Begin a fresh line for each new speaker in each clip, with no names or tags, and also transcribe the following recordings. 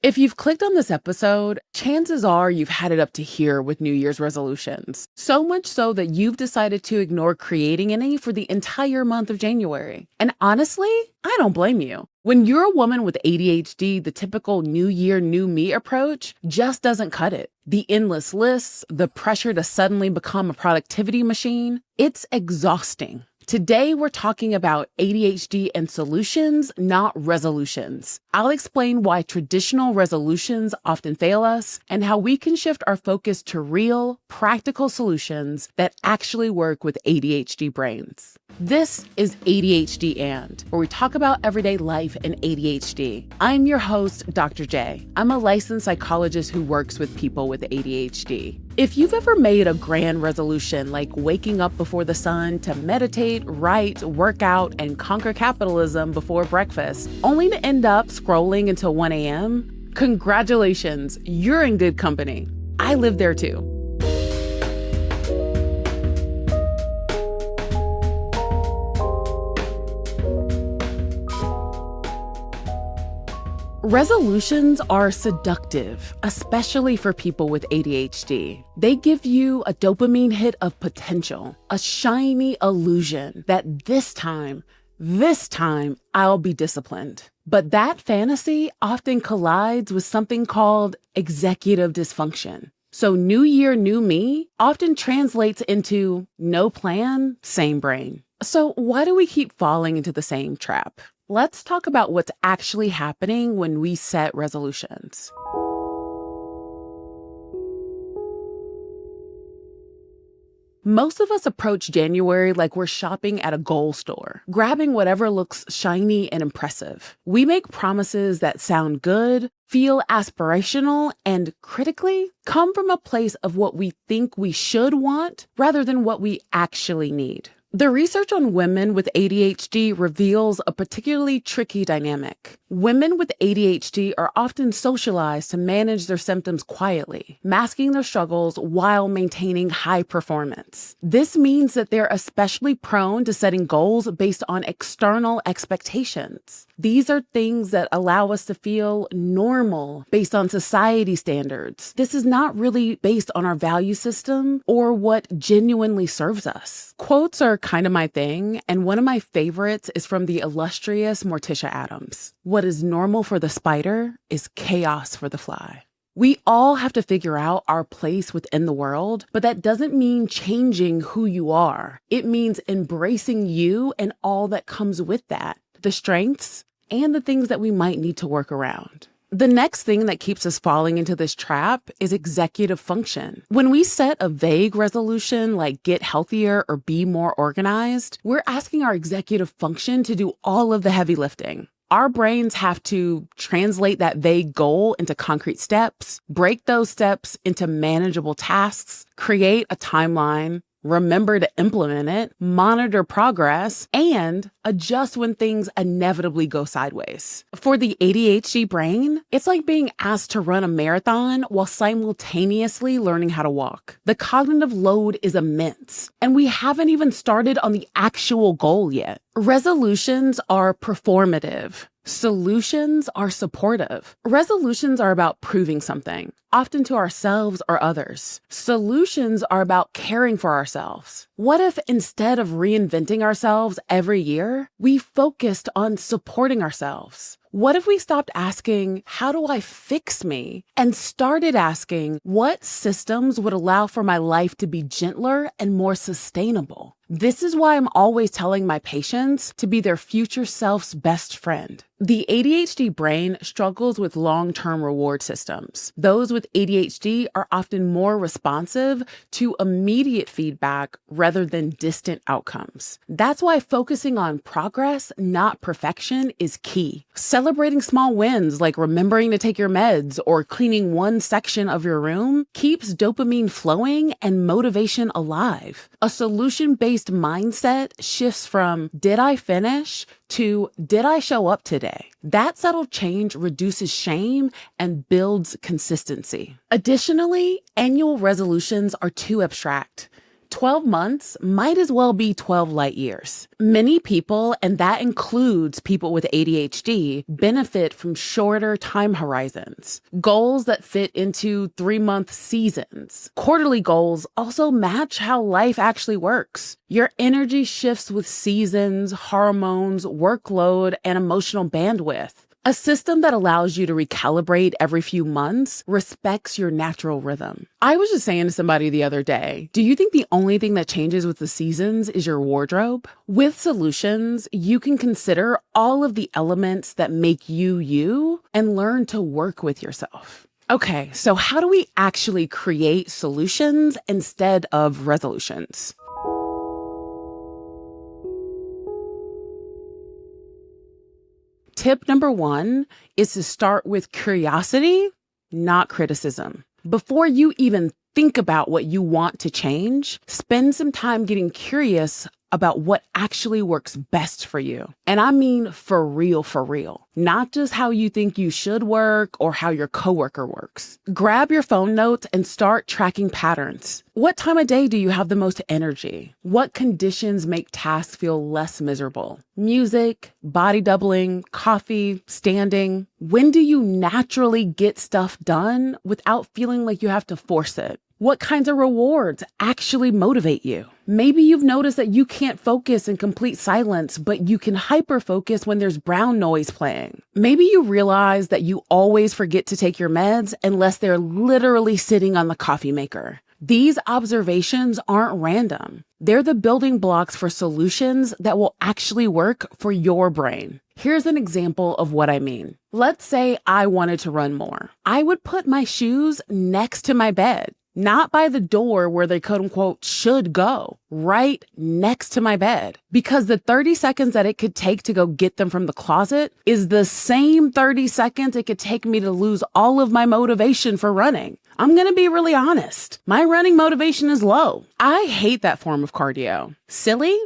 If you've clicked on this episode, chances are you've had it up to here with New Year's resolutions. So much so that you've decided to ignore creating any for the entire month of January. And honestly, I don't blame you. When you're a woman with ADHD, the typical New Year, New Me approach just doesn't cut it. The endless lists, the pressure to suddenly become a productivity machine, it's exhausting. Today, we're talking about ADHD and solutions, not resolutions. I'll explain why traditional resolutions often fail us and how we can shift our focus to real, practical solutions that actually work with ADHD brains. This is ADHD where we talk about everyday life and ADHD. I'm your host, Dr. J. I'm a licensed psychologist who works with people with ADHD. If you've ever made a grand resolution like waking up before the sun to meditate, write, work out, and conquer capitalism before breakfast, only to end up scrolling until 1 a.m., congratulations, you're in good company. I live there too. Resolutions are seductive, especially for people with ADHD. They give you a dopamine hit of potential, a shiny illusion that this time, I'll be disciplined. But that fantasy often collides with something called executive dysfunction. So New Year, New Me often translates into no plan, same brain. So why do we keep falling into the same trap? Let's talk about what's actually happening when we set resolutions. Most of us approach January like we're shopping at a goal store, grabbing whatever looks shiny and impressive. We make promises that sound good, feel aspirational, and critically come from a place of what we think we should want rather than what we actually need. The research on women with ADHD reveals a particularly tricky dynamic. Women with ADHD are often socialized to manage their symptoms quietly, masking their struggles while maintaining high performance. This means that they're especially prone to setting goals based on external expectations. These are things that allow us to feel normal based on society standards. This is not really based on our value system or what genuinely serves us. Quotes are kind of my thing, and one of my favorites is from the illustrious Morticia Addams. What is normal for the spider is chaos for the fly. We all have to figure out our place within the world, but that doesn't mean changing who you are. It means embracing you and all that comes with that, the strengths and the things that we might need to work around. The next thing that keeps us falling into this trap is executive function. When we set a vague resolution like get healthier or be more organized, we're asking our executive function to do all of the heavy lifting. Our brains have to translate that vague goal into concrete steps, break those steps into manageable tasks, create a timeline, remember to implement it, monitor progress, and adjust when things inevitably go sideways. For the ADHD brain, it's like being asked to run a marathon while simultaneously learning how to walk. The cognitive load is immense, and we haven't even started on the actual goal yet. Resolutions are performative. Solutions are supportive. Resolutions are about proving something, often to ourselves or others. Solutions are about caring for ourselves. What if instead of reinventing ourselves every year, we focused on supporting ourselves? What if we stopped asking, how do I fix me? And started asking, what systems would allow for my life to be gentler and more sustainable? This is why I'm always telling my patients to be their future self's best friend. The ADHD brain struggles with long-term reward systems. Those with ADHD are often more responsive to immediate feedback rather than distant outcomes. That's why focusing on progress, not perfection, is key. Celebrating small wins like remembering to take your meds or cleaning one section of your room keeps dopamine flowing and motivation alive. A solution-based mindset shifts from did I finish to did I show up today? That subtle change reduces shame and builds consistency. Additionally, annual resolutions are too abstract. 12 months might as well be 12 light years. Many people, and that includes people with ADHD, benefit from shorter time horizons. Goals that fit into 3-month seasons. Quarterly goals also match how life actually works. Your energy shifts with seasons, hormones, workload, and emotional bandwidth. A system that allows you to recalibrate every few months respects your natural rhythm. I was just saying to somebody the other day, do you think the only thing that changes with the seasons is your wardrobe? With solutions, you can consider all of the elements that make you you and learn to work with yourself. Okay, so how do we actually create solutions instead of resolutions? Tip number 1 is to start with curiosity, not criticism. Before you even think about what you want to change, spend some time getting curious about what actually works best for you. And I mean for real, not just how you think you should work or how your coworker works. Grab your phone notes and start tracking patterns. What time of day do you have the most energy? What conditions make tasks feel less miserable? Music, body doubling, coffee, standing. When do you naturally get stuff done without feeling like you have to force it? What kinds of rewards actually motivate you? Maybe you've noticed that you can't focus in complete silence, but you can hyper-focus when there's brown noise playing. Maybe you realize that you always forget to take your meds unless they're literally sitting on the coffee maker. These observations aren't random. They're the building blocks for solutions that will actually work for your brain. Here's an example of what I mean. Let's say I wanted to run more. I would put my shoes next to my bed. Not by the door where they quote unquote should go, right next to my bed. Because the 30 seconds that it could take to go get them from the closet is the same 30 seconds it could take me to lose all of my motivation for running. I'm going to be really honest. My running motivation is low. I hate that form of cardio. Silly?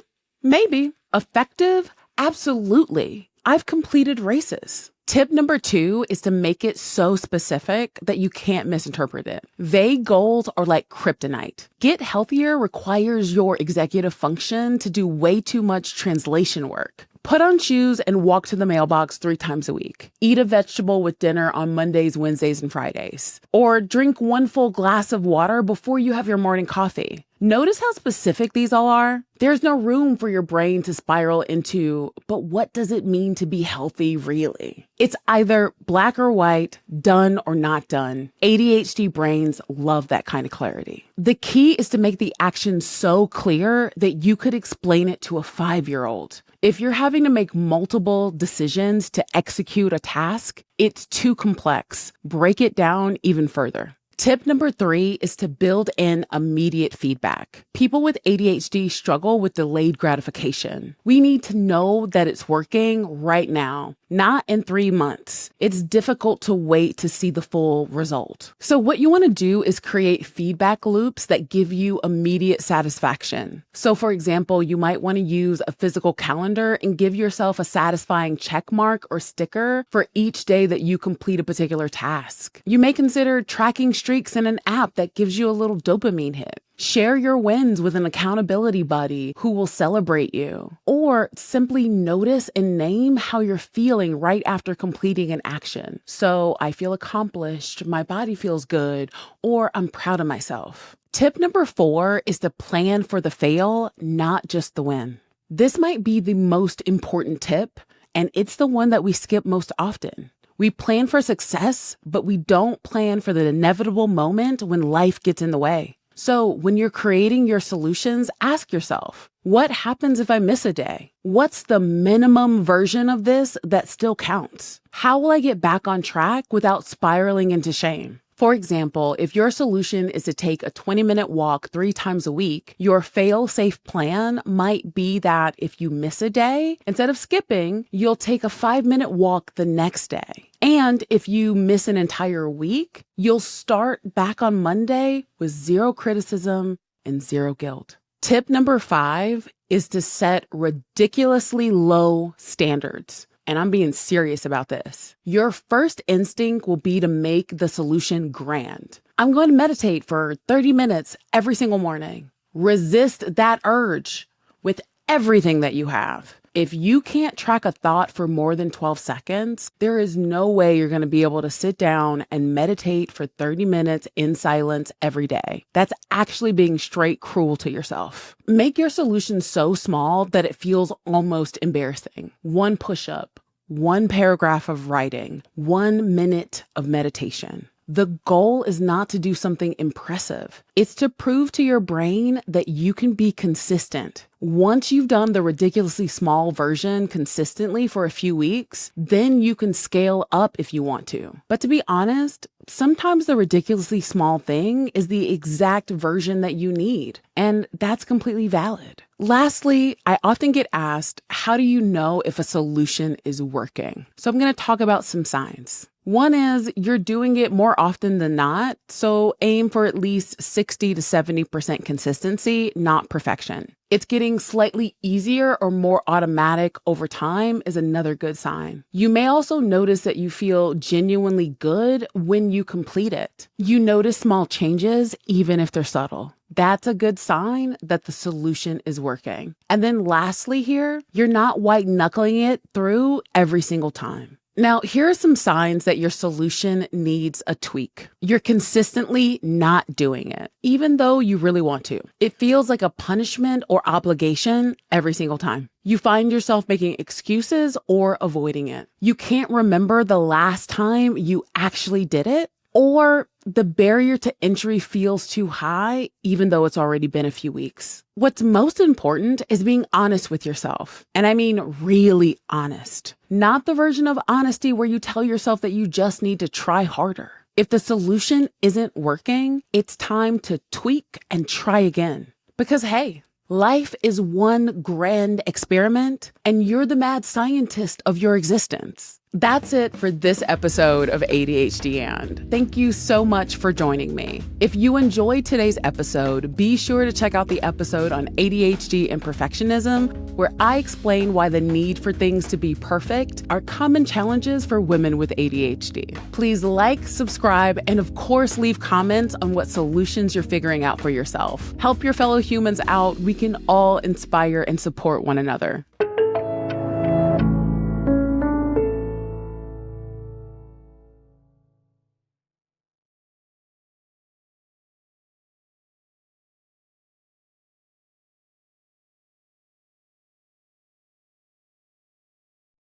Maybe. Effective? Absolutely. I've completed races. Tip number 2 is to make it so specific that you can't misinterpret it. Vague goals are like kryptonite. Get healthier requires your executive function to do way too much translation work. Put on shoes and walk to the mailbox 3 times a week. Eat a vegetable with dinner on Mondays, Wednesdays, and Fridays. Or drink 1 full glass of water before you have your morning coffee. Notice how specific these all are? There's no room for your brain to spiral into, but what does it mean to be healthy really? It's either black or white, done or not done. ADHD brains love that kind of clarity. The key is to make the action so clear that you could explain it to a 5-year-old. If you're having to make multiple decisions to execute a task, it's too complex. Break it down even further. Tip number 3 is to build in immediate feedback. People with ADHD struggle with delayed gratification. We need to know that it's working right now, not in 3 months. It's difficult to wait to see the full result. So what you want to do is create feedback loops that give you immediate satisfaction. So for example, you might want to use a physical calendar and give yourself a satisfying check mark or sticker for each day that you complete a particular task. You may consider tracking streaks in an app that gives you a little dopamine hit. Share your wins with an accountability buddy who will celebrate you. Or simply notice and name how you're feeling right after completing an action. So I feel accomplished, my body feels good, or I'm proud of myself. Tip number 4 is to plan for the fail, not just the win. This might be the most important tip, and it's the one that we skip most often. We plan for success, but we don't plan for the inevitable moment when life gets in the way. So when you're creating your solutions, ask yourself, what happens if I miss a day? What's the minimum version of this that still counts? How will I get back on track without spiraling into shame? For example, if your solution is to take a 20-minute walk 3 times a week, your fail-safe plan might be that if you miss a day, instead of skipping, you'll take a 5-minute walk the next day. And if you miss an entire week, you'll start back on Monday with 0 criticism and 0 guilt. Tip number 5 is to set ridiculously low standards. And I'm being serious about this. Your first instinct will be to make the solution grand. I'm going to meditate for 30 minutes every single morning. Resist that urge with everything that you have. If you can't track a thought for more than 12 seconds, there is no way you're going to be able to sit down and meditate for 30 minutes in silence every day. That's actually being straight cruel to yourself. Make your solution so small that it feels almost embarrassing. One push-up, one paragraph of writing, 1 minute of meditation. The goal is not to do something impressive. It's to prove to your brain that you can be consistent. Once you've done the ridiculously small version consistently for a few weeks, then you can scale up if you want to. But to be honest, sometimes the ridiculously small thing is the exact version that you need, and that's completely valid. Lastly, I often get asked, how do you know if a solution is working? So I'm going to talk about some signs. One is you're doing it more often than not, so aim for at least 60 to 70% consistency, not perfection. It's getting slightly easier or more automatic over time is another good sign. You may also notice that you feel genuinely good when you complete it. You notice small changes, even if they're subtle. That's a good sign that the solution is working. And then lastly here, you're not white knuckling it through every single time. Now, here are some signs that your solution needs a tweak. You're consistently not doing it, even though you really want to. It feels like a punishment or obligation every single time. You find yourself making excuses or avoiding it. You can't remember the last time you actually did it, or the barrier to entry feels too high, even though it's already been a few weeks. What's most important is being honest with yourself. And I mean really honest. Not the version of honesty where you tell yourself that you just need to try harder. If the solution isn't working, it's time to tweak and try again. Because hey, life is one grand experiment, and you're the mad scientist of your existence. That's it for this episode of ADHD And. Thank you so much for joining me. If you enjoyed today's episode, be sure to check out the episode on ADHD and perfectionism, where I explain why the need for things to be perfect are common challenges for women with ADHD. Please like, subscribe, and of course, leave comments on what solutions you're figuring out for yourself. Help your fellow humans out. We can all inspire and support one another.